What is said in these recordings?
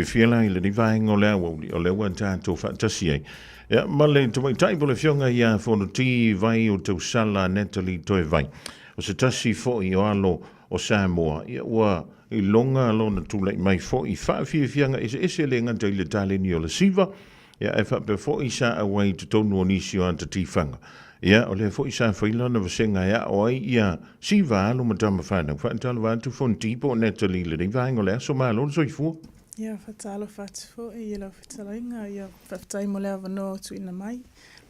whiwhiala I le ni vaenga o le Aoauli, o le ua tātou whaatasi ai. Ia, male, tu mai taipole whionga ia Fonoti Vaiotausala Natalie Toevai. O se tasi fo I o alo o Samoa, ia ua I longa alona tūlei mai fo I whaawhiawhianga ese le ngata I le tāleni o le siva, ia e whape fo I sa awai te tonu o nisi o anta tifanga. Ia, o le fo I sa whaila na vasenga ia o ai ia siva alo matama whanau. Whaantala wātu Fonoti po Natalie le ni vaenga o le aso maa lona soifua. Ia, whatalo whātuho I ila whitalainga, ia whaftai mo lea wano tu ina mai,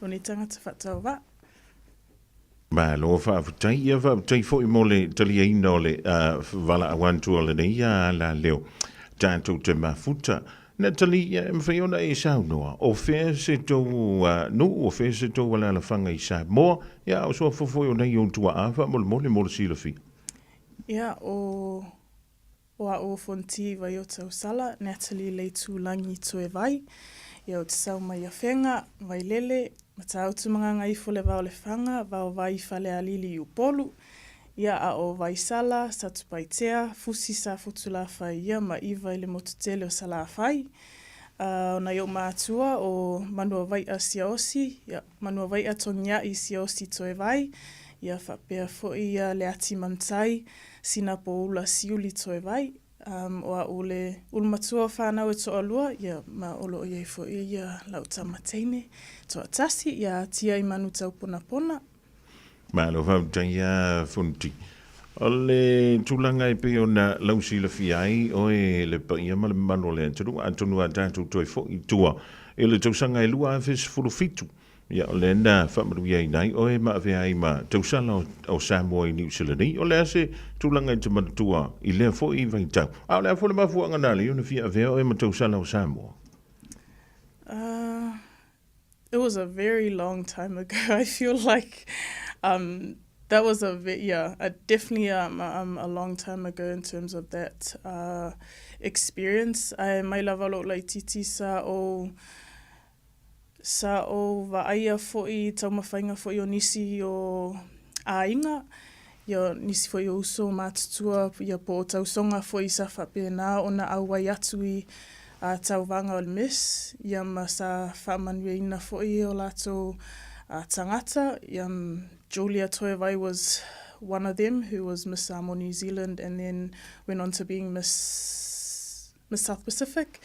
lo ni tangata whatau wa. Ma lo whaafutai, ia whaafutai fo I mo le talia ina o le wala awantu o le nei, ia la leo tātou te mafuta. Natalie, ia mwhaiona e sao noa, o whea se tau, no, o whea se tau wala la whanga I Samoa, ia o soa fofoi o nei o tua awha, mole silafi. Ia, o Fonoti Vaiotausala Natalie le tūlangi Toevai. Ia o te sau mai a whenga, vai lele, mata autu mga ngai fole vau le whanga, vau vai whale alili I upolu. Ia a o Vaisala, satupaitea, fusi sa futula whai ia, ma iwa I le motutele o sala whai. O na iau mātua o manua vai a siaosi, ia manua vai a tongia I siaosi Toevai. Ia whapea foi ia le ati mantai, sina po ula siuli Toevai. O a ule ulmatua whanau e toa lua, ia ma olo iei foi ia lauta mateine. Toa tasi, ia tia I manu tau pona pona. Ma lo whautai ia Fonoti. O le tūlanga pe o na lausi la fiai, o le pa ia ma le mano le antonu a tātou toi fo I tua. E le tausanga lua a fes furufitu. Ia o le na whamaruia I nai, o ma vea I ma tausala o Samoa I New Zealand. O le ase tūlanga I te manatua I lea fo I vaitau. A o lea fo le mafua nganale, o na fia vea o ma tausala o Samoa. It was a very long time ago. I feel like that was definitely a long time ago in terms of that experience. I mai lava lo lai titi sa o vaaia foi taumawhainga foi o nisi o ainga. Ia nisi foi o uso mātutua ia po tausonga foi sa whapena o na auai atu I tauwanga o le mis. Ia ma sa whamanuia ina foi o lato tangata. Ia Julia Toevai was one of them who was Miss Samoa New Zealand and then went on to being Miss South Pacific.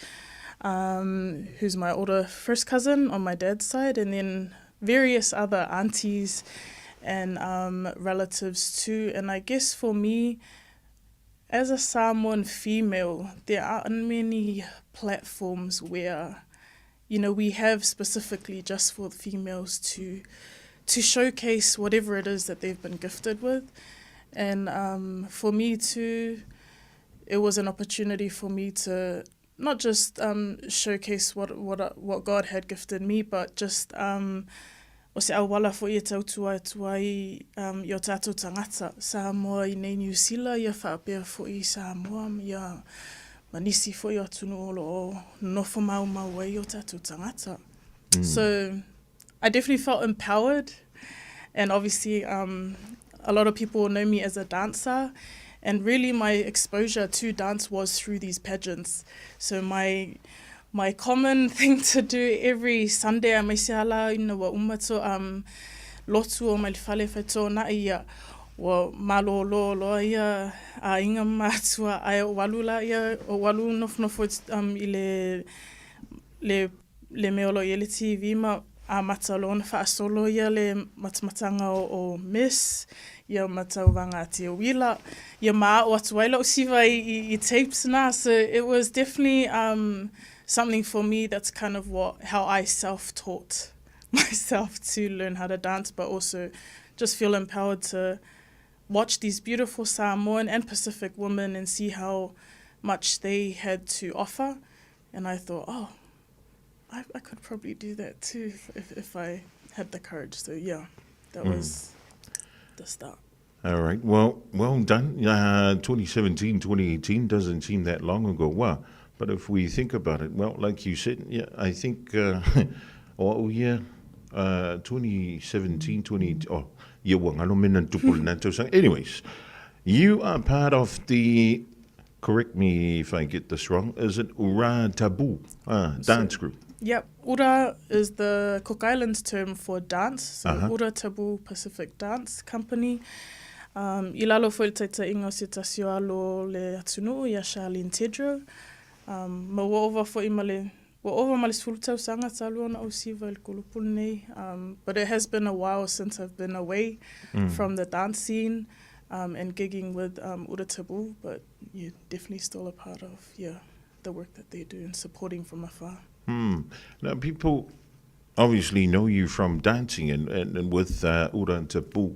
Who's my older first cousin on my dad's side, and then various other aunties and relatives too. And I guess for me, as a Samoan female, there aren't many platforms where, you know, we have specifically just for females to showcase whatever it is that they've been gifted with. And for me too, it was an opportunity for me to not just showcase what God had gifted me, but just o se awala fo ia tautua tuai I o tātou tangata Samoa I nei New Zealand ia whaapea fo I Samoa ia manisi fo I o tunu olo o nofo mau ai o tātou tangata. So I definitely felt empowered, and obviously a lot of people know me as a dancer. And really my exposure to dance was through these pageants. So my common thing to do every Sunday, mai se ala ina wa umato lotu o mai whale whaito na ia wa malo lo ia a inga matua ai o walu la ia o walu nofnofo I le meolo I le TV ma a matalona whaasolo ia le matamatanga o Miss. Ia matauwanga te wila, ia maa o atuaila o siva I tapes na. So it was definitely something for me that's kind of how I self-taught myself to learn how to dance, but also just feel empowered to watch these beautiful Samoan and Pacific women and see how much they had to offer. And I thought, I could probably do that too if I had the courage. So yeah, that was the start. All right. Well done. 2017, 2018 doesn't seem that long ago. Wow. But if we think about it, well, like you said, yeah, I think, 2017, anyways, you are part of the correct me if I get this wrong, is it Ura Tabu dance group? Yep, Ura is the Cook Islands term for dance, so Ura Tabu Pacific Dance Company. I lalo fo le taitainga o se tasio alo le atunuu ia Charlene Tedrow. Ma ua fo imale ua male sulu tausanga talu ona o siva il kulupulu nei. But it has been a while since I've been away from the dance scene and gigging with Ura Tabu, but yeah, definitely still a part of the work that they do and supporting from afar. Now, people obviously know you from dancing and with Ura Tabu,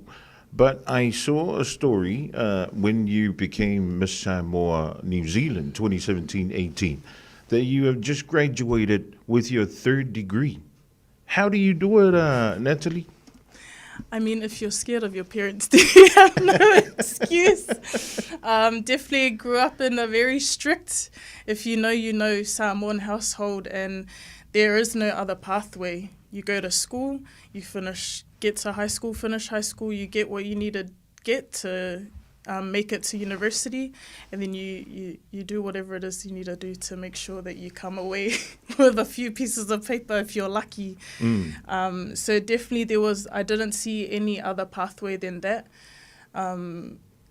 but I saw a story when you became Miss Samoa New Zealand 2017-18 that you have just graduated with your 3rd degree. How do you do it, Natalie? I mean, if you're scared of your parents, you have no excuse. Definitely grew up in a very strict, if you know, Samoan household, and there is no other pathway. You go to school, you get to high school, finish high school, you get what you need to get to make it to university, and then you do whatever it is you need to do to make sure that you come away with a few pieces of paper if you're lucky. So definitely I didn't see any other pathway than that.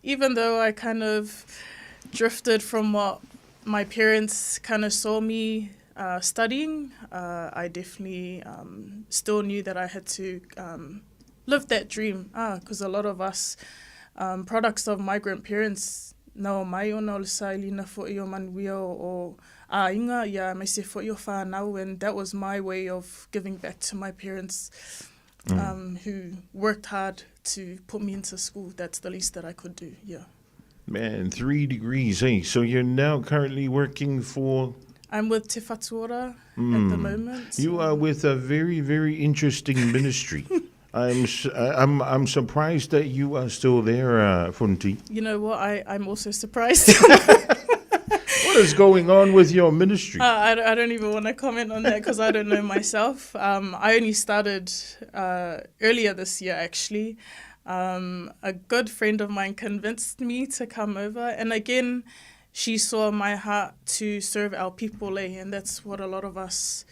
Even though I kind of drifted from what my parents kind of saw me studying, I definitely still knew that I had to live that dream, because a lot of us products of migrant parents na o mai ona o le sailina fo'i o manuia o ainga ia mai se fo'i o whanau, and that was my way of giving back to my parents who worked hard to put me into school. That's the least that I could do, yeah. Man, 3 degrees, eh? So you're now currently working for... I'm with Te Whatuora at the moment. You are with a very, very interesting ministry. I'm surprised that you are still there, Fonoti. You know what? I'm also surprised. What is going on with your ministry? I don't even want to comment on that because I don't know myself. I only started earlier this year, actually. A good friend of mine convinced me to come over. And again, she saw my heart to serve our people, and that's what a lot of us...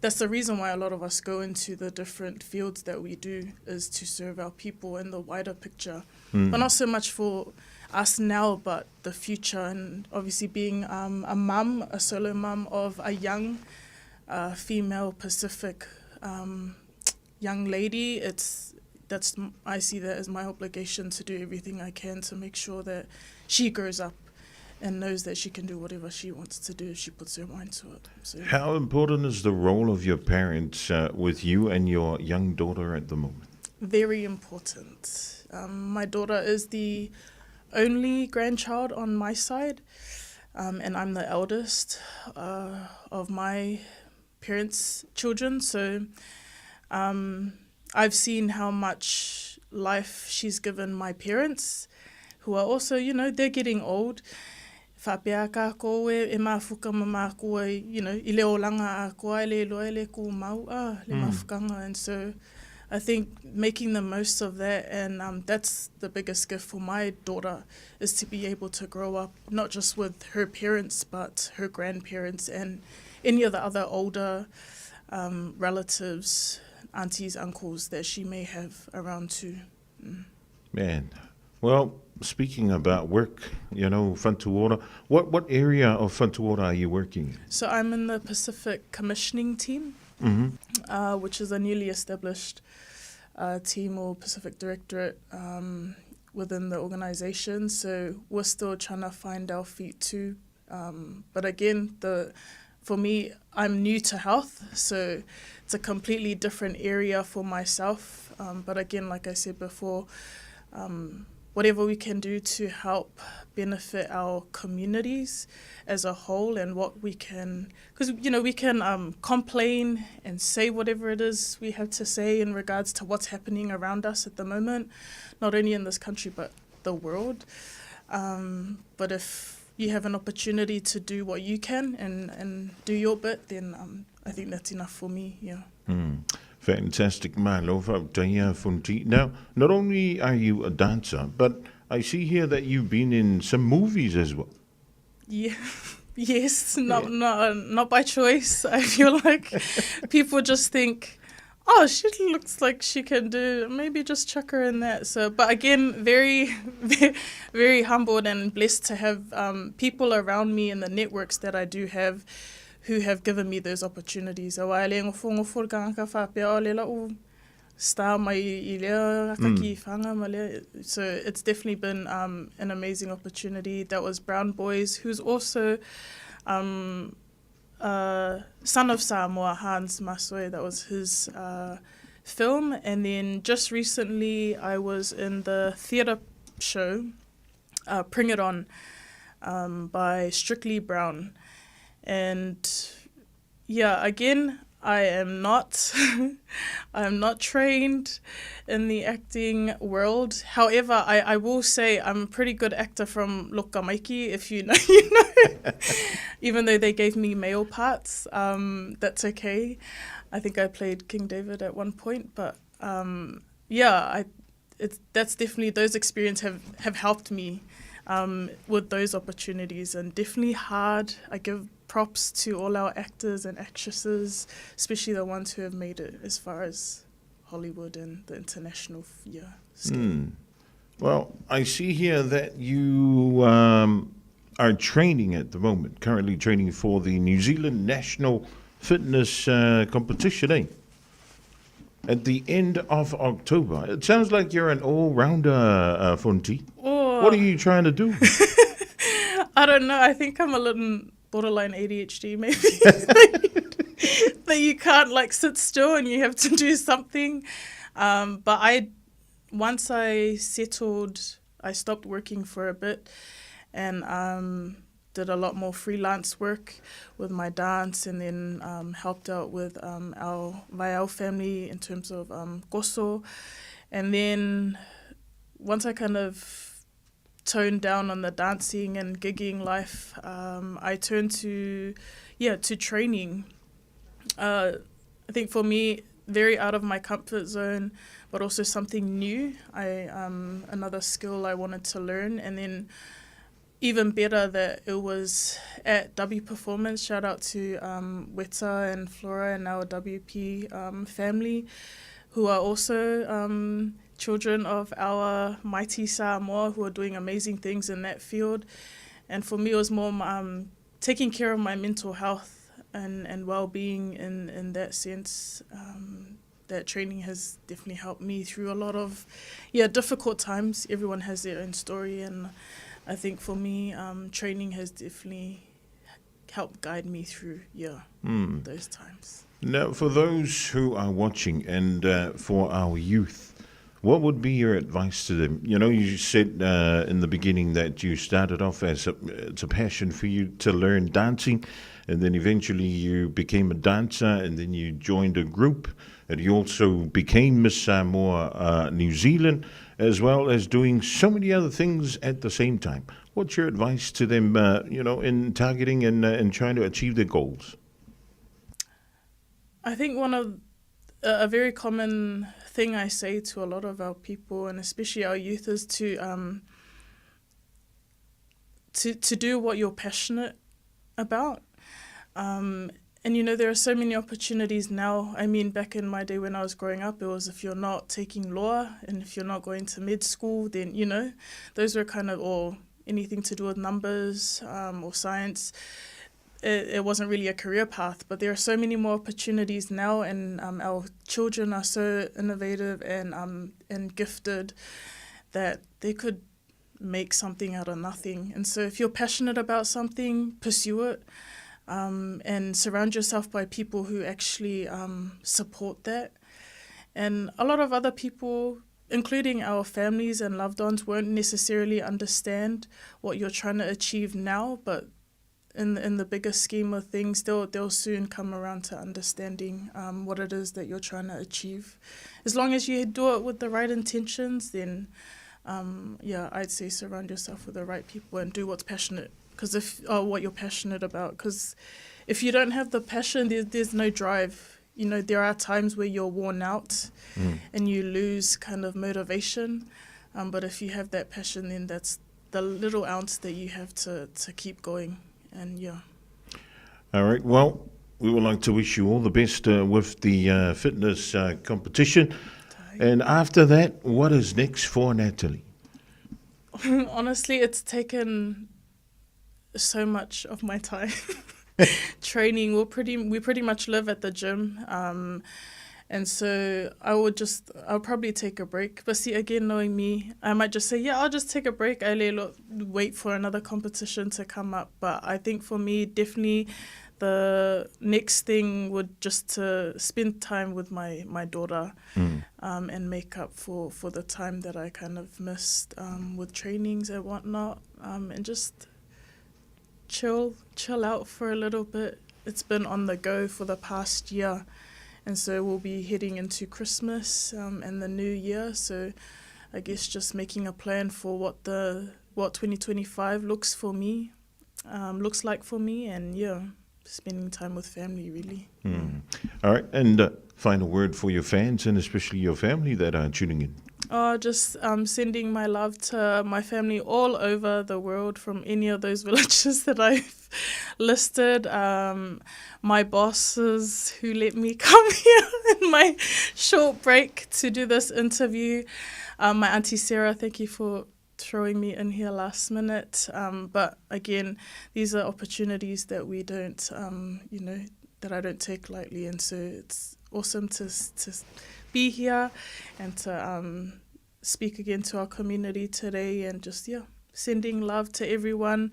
That's the reason why a lot of us go into the different fields that we do, is to serve our people in the wider picture. But not so much for us now, but the future. And obviously being a mum, a solo mum of a young female Pacific young lady, I see that as my obligation to do everything I can to make sure that she grows up and knows that she can do whatever she wants to do if she puts her mind to it. So, how important is the role of your parents with you and your young daughter at the moment? Very important. My daughter is the only grandchild on my side, and I'm the eldest of my parents' children. So I've seen how much life she's given my parents, who are also, they're getting old. Whapea ka koe e mafuka ma koe, I leo langa a koe le loe le ku mau le mafukanga. And so I think making the most of that, and that's the biggest gift for my daughter, is to be able to grow up not just with her parents, but her grandparents and any of the other older relatives, aunties, uncles that she may have around too. Man, well, speaking about work, Whatuora, what area of Whatuora are you working in? So I'm in the Pacific Commissioning Team, which is a newly established team or Pacific Directorate within the organization. So we're still trying to find our feet too. But again, for me, I'm new to health, so it's a completely different area for myself. But again, like I said before, whatever we can do to help benefit our communities as a whole, and what we can, because we can complain and say whatever it is we have to say in regards to what's happening around us at the moment, not only in this country but the world. But if you have an opportunity to do what you can and do your bit, then I think that's enough for me. Yeah. Fantastic, Malova Fonoti. Now, not only are you a dancer, but I see here that you've been in some movies as well. Yeah. Yes, not by choice. I feel like people just think, oh, she looks like she can do, maybe just chuck her in that. So, but again, very, very humbled and blessed to have people around me in the networks that I do have who have given me those opportunities. Aoauli ngofo ka whapea o le lau star mai I lea kaki whanga ma lea. So it's definitely been an amazing opportunity. That was Brown Boys, who's also son of Samoa, Hans Masoe. That was his film. And then just recently I was in the theatre show, Bring It On, by Strictly Brown. And yeah, again, I am not trained in the acting world. However, I will say I'm a pretty good actor from Lokamaiki, if you know, you know. Even though they gave me male parts, that's okay. I think I played King David at one point, but that's definitely, those experiences have helped me with those opportunities, and definitely hard. I give props to all our actors and actresses, especially the ones who have made it as far as Hollywood and the international scale. Well, I see here that you are training at the moment, currently training for the New Zealand National Fitness Competition, eh? At the end of October. It sounds like you're an all-rounder, Fonoti. Oh. What are you trying to do? I don't know. I think I'm a little borderline ADHD, maybe. That you can't like sit still and you have to do something. But once I settled, I stopped working for a bit and did a lot more freelance work with my dance, and then helped out with our Vaiotausala family in terms of koso. And then once I kind of toned down on the dancing and gigging life, I turned to training. I think for me, very out of my comfort zone, but also something new. Another skill I wanted to learn, and then even better that it was at W Performance. Shout out to Weta and Flora and our WP family, who are also children of our mighty Samoa, who are doing amazing things in that field. And for me, it was more taking care of my mental health and well-being in that sense. That training has definitely helped me through a lot of difficult times. Everyone has their own story, and I think for me, training has definitely helped guide me through those times. Now, for those who are watching and for our youth, what would be your advice to them? You know, you said in the beginning that you started off as it's a passion for you to learn dancing, and then eventually you became a dancer, and then you joined a group, and you also became Miss Samoa New Zealand, as well as doing so many other things at the same time. What's your advice to them, in targeting and trying to achieve their goals? I think one of a very common thing I say to a lot of our people, and especially our youth, is to do what you're passionate about. And, there are so many opportunities now. I mean, back in my day when I was growing up, it was if you're not taking law and if you're not going to med school, then, those were kind of, or anything to do with numbers or science. It wasn't really a career path, but there are so many more opportunities now, and our children are so innovative and gifted that they could make something out of nothing. And so if you're passionate about something, pursue it. And surround yourself by people who actually support that. And a lot of other people, including our families and loved ones, won't necessarily understand what you're trying to achieve now, but in the bigger scheme of things, they'll soon come around to understanding what it is that you're trying to achieve. As long as you do it with the right intentions, then I'd say surround yourself with the right people and do what's passionate. What you're passionate about. Because if you don't have the passion, there's no drive. There are times where you're worn out and you lose kind of motivation. But if you have that passion, then that's the little ounce that you have to keep going. And yeah. All right. Well, we would like to wish you all the best with the fitness competition. And after that, what is next for Natalie? Honestly, it's taken so much of my time. Training, we pretty much live at the gym. And so I'll probably take a break. But see, again, knowing me, I might just say, yeah, I'll just take a break. I'll wait for another competition to come up. But I think for me, definitely the next thing would just to spend time with my daughter and make up for the time that I kind of missed with trainings and whatnot, and just chill out for a little bit. It's been on the go for the past year. And so we'll be heading into Christmas and the new year. So I guess just making a plan for what 2025 looks like for me, and yeah, spending time with family really. All right, and final word for your fans and especially your family that are tuning in. Just sending my love to my family all over the world from any of those villages that I've listed. My bosses who let me come here in my short break to do this interview. My Auntie Sarah, thank you for throwing me in here last minute. But again, these are opportunities that we don't, that I don't take lightly. And so it's awesome to be here and to speak again to our community today, and just sending love to everyone,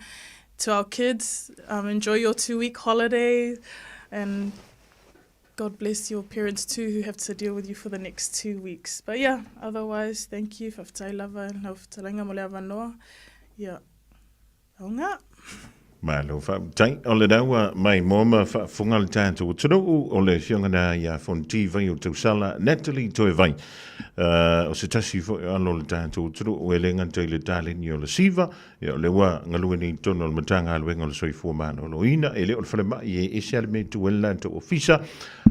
to our kids. Enjoy your 2-week holiday, and God bless your parents too who have to deal with you for the next 2 weeks. But otherwise, thank you. Whaftai lava and whaftalanga mo le avanoa. Aunga. Malo whaptai, o le daua mai moma whafungal tātou tunu o le whiongana ia Fonoti Vaiotausala Natalie Toevai. O se tasi fo alo le tātou tunu o elenga te le tāleni o le siva, o le wa ngalueni tono le matanga aluenga o le soifua mana o lo ina, ele o le whalema i e se alme tu ela te ofisa,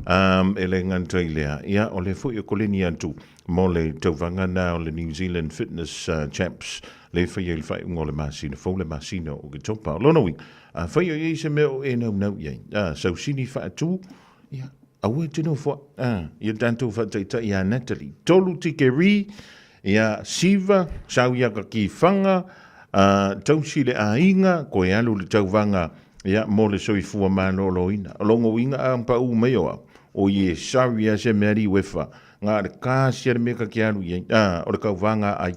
elenga te lea, ia o le fo i o koleni atu, mo le tauvanga na o le New Zealand Fitness Champs, le whai e le whai ungo le masina, fau le masina o ke topa. Lono wing, whai o i se meo e nau iei. Sau sini wha atu, ia, aue tino wha, ia tanto wha teita ia Natalie. Tolu tike ri, ia siva, sau ia ka ki whanga, tausi le ainga, koe alu le tauvanga, ia mo le soifua mano lo ina. Alongo inga a mpa u meo au, o ie sau ia se meri wefa, ngā re kāsia le meka ki alu iei, o le kauvanga ai,